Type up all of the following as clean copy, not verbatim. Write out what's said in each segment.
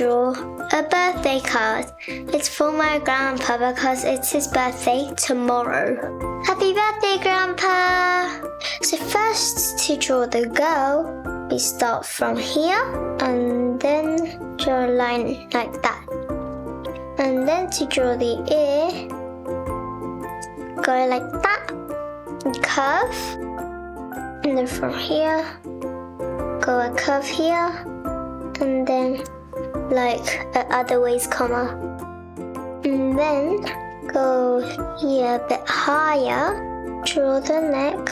draw a birthday card. It's for my grandpa because it's his birthday tomorrow. Happy birthday, Grandpa! So first, to draw the girl, we start from here and then draw a line like that. And then to draw the ear, go like that, curve, and then from here, go a curve here, and then like a other ways comma. And then go here a bit higher, draw the neck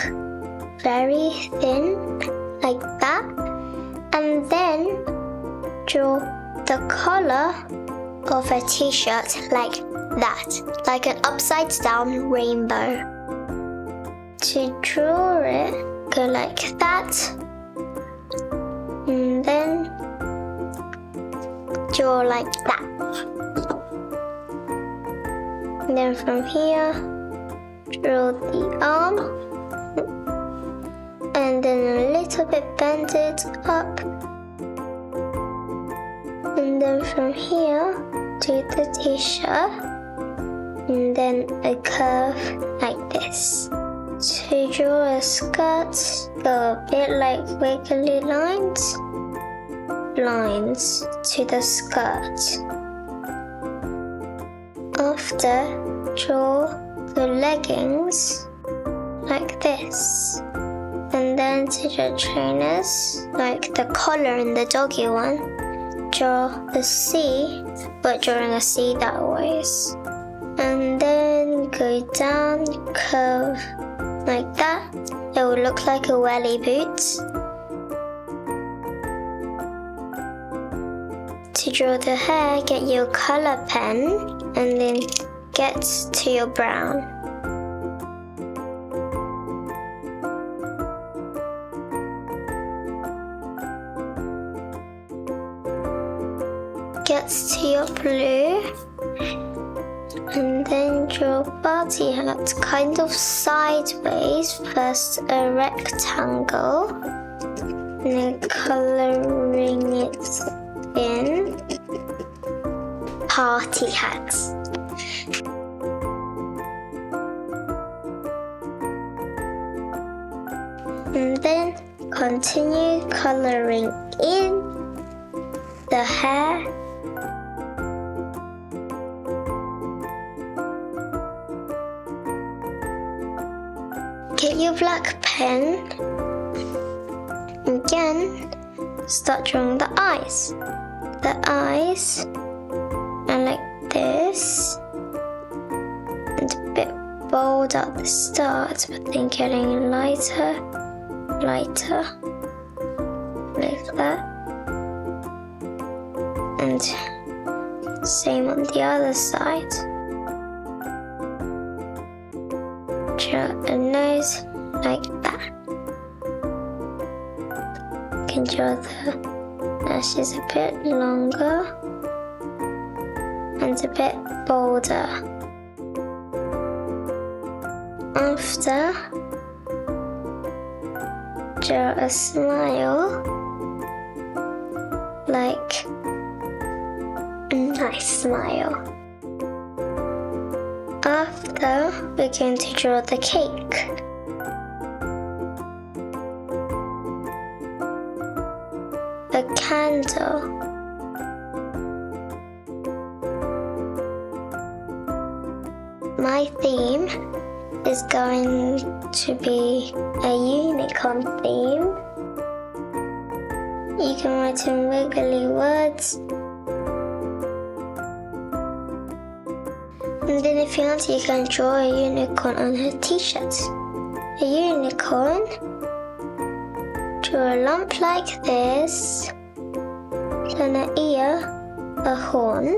very thin like that, and then draw the collar of a t-shirt like that, like an upside down rainbow. To draw it, go like that, and then draw like that. And then from here, draw the arm, and then a little bit bend it up. And then from here, do the t-shirt, and then a curve like this. To draw a skirt, go a bit like wiggly lines to the skirt. After, draw the leggings like this. And then to the trainers, like the collar in the doggy one, draw the C, but drawing a C that ways. And then go down, curve like that. It will look like a welly boot. To draw the hair, get your color pen and then get to your brown. Get to your blue, and then draw a party hat kind of sideways. First a rectangle, and then colouring it in party hats. And then continue colouring in the hair. Get your black pen. Again, start drawing the eyes. The eyes are like this, and a bit bold at the start, but then getting lighter, like that. And same on the other side. Draw a nose like that. You can draw the lashes a bit longer and a bit bolder. After, draw a smile, like a nice smile. After, we're going to draw the cake. A candle. My theme is going to be a unicorn theme. You can write in wiggly words. And then if you want, you can draw a unicorn on her t-shirt. A unicorn, draw a lump like this, then an ear, a horn,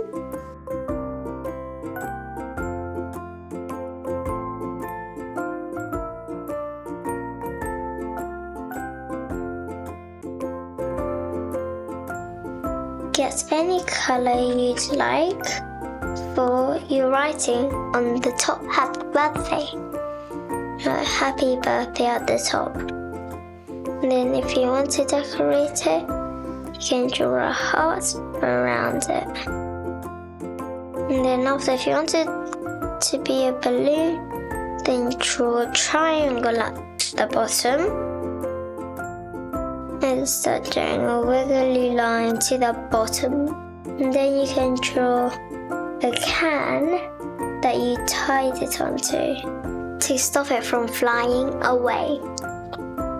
get any colour you'd like for your writing on the top. Happy birthday. Happy birthday at the top. And then if you want to decorate it, you can draw a heart around it. And then after, if you want it to be a balloon, then draw a triangle at the bottom and start drawing a wiggly line to the bottom. And then you can draw a can that you tied it onto to stop it from flying away.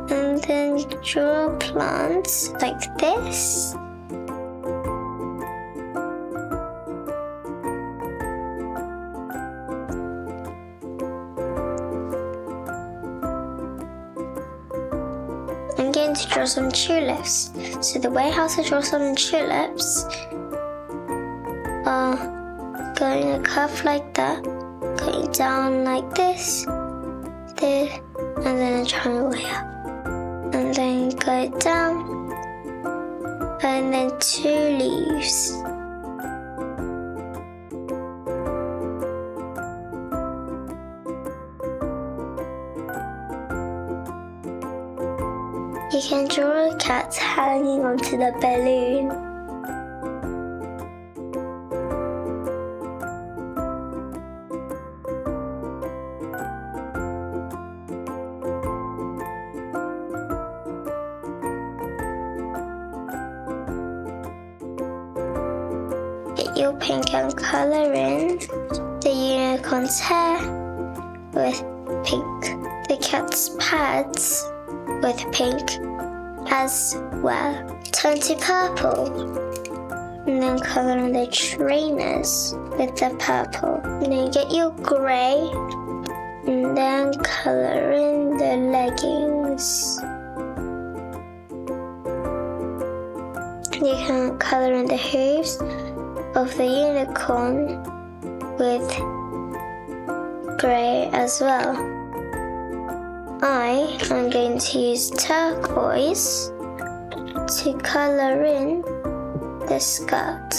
And then you draw plants like this. I'm going to draw some tulips. So the way how to draw some tulips are going a curve like that, going down like this, there, and then a triangle here. And then go down, and then 2 leaves. You can draw a cat hanging onto the balloon. Get your pink and colour in the unicorn's hair with pink, the cat's pads with pink as well. Turn to purple and then colour in the trainers with the purple. And then get your grey and then colour in the leggings. You can colour in the hooves of the unicorn with grey as well. I am going to use turquoise to colour in the skirt.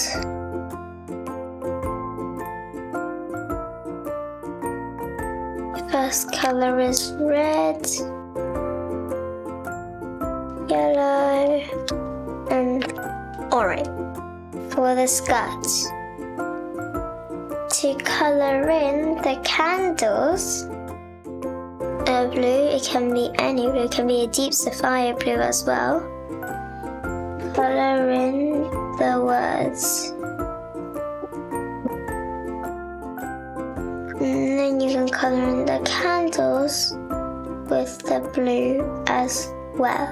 First colour is red, yellow, and orange for the skirt. To colour in the candles, a blue, it can be any blue, it can be a deep sapphire blue as well. Colour in the words. And then you can colour in the candles with the blue as well.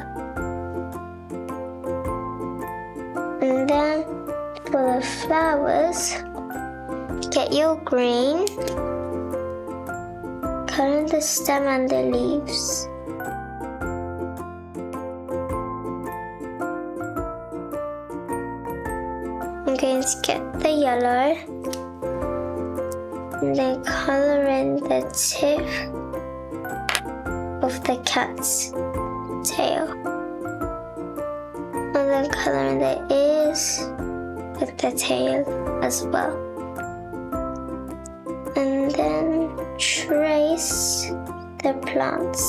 And then for the flowers, get your green, colour in the stem and the leaves. I'm going to get the yellow and then colour in the tip of the cat's tail. And then colour in the ears with the tail as well. And then trace the plants.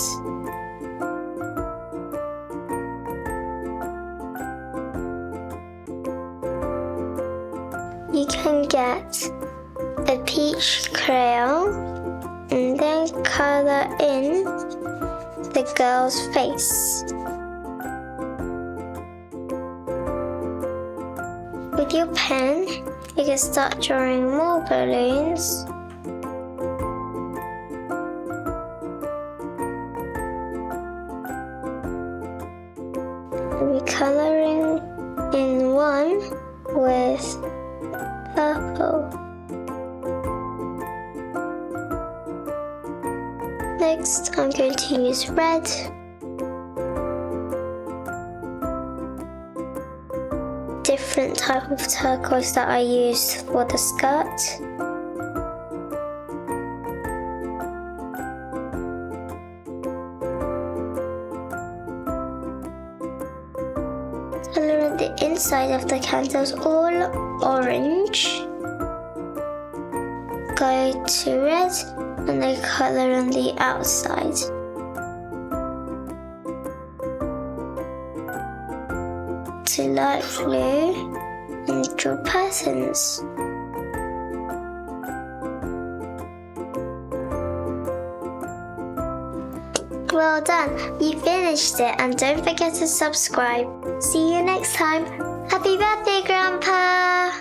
You can get a peach crayon and then colour in the girl's face. With your pen, you can start drawing more balloons. I'll be colouring in one with purple. Next, I'm going to use red. Different type of turquoise that I used for the skirt. Colour in the inside of the candles all orange. Go to red and then colour on the outside. to light blue and draw patterns. Well done, you finished it, and don't forget to subscribe. See you next time. Happy birthday, Grandpa!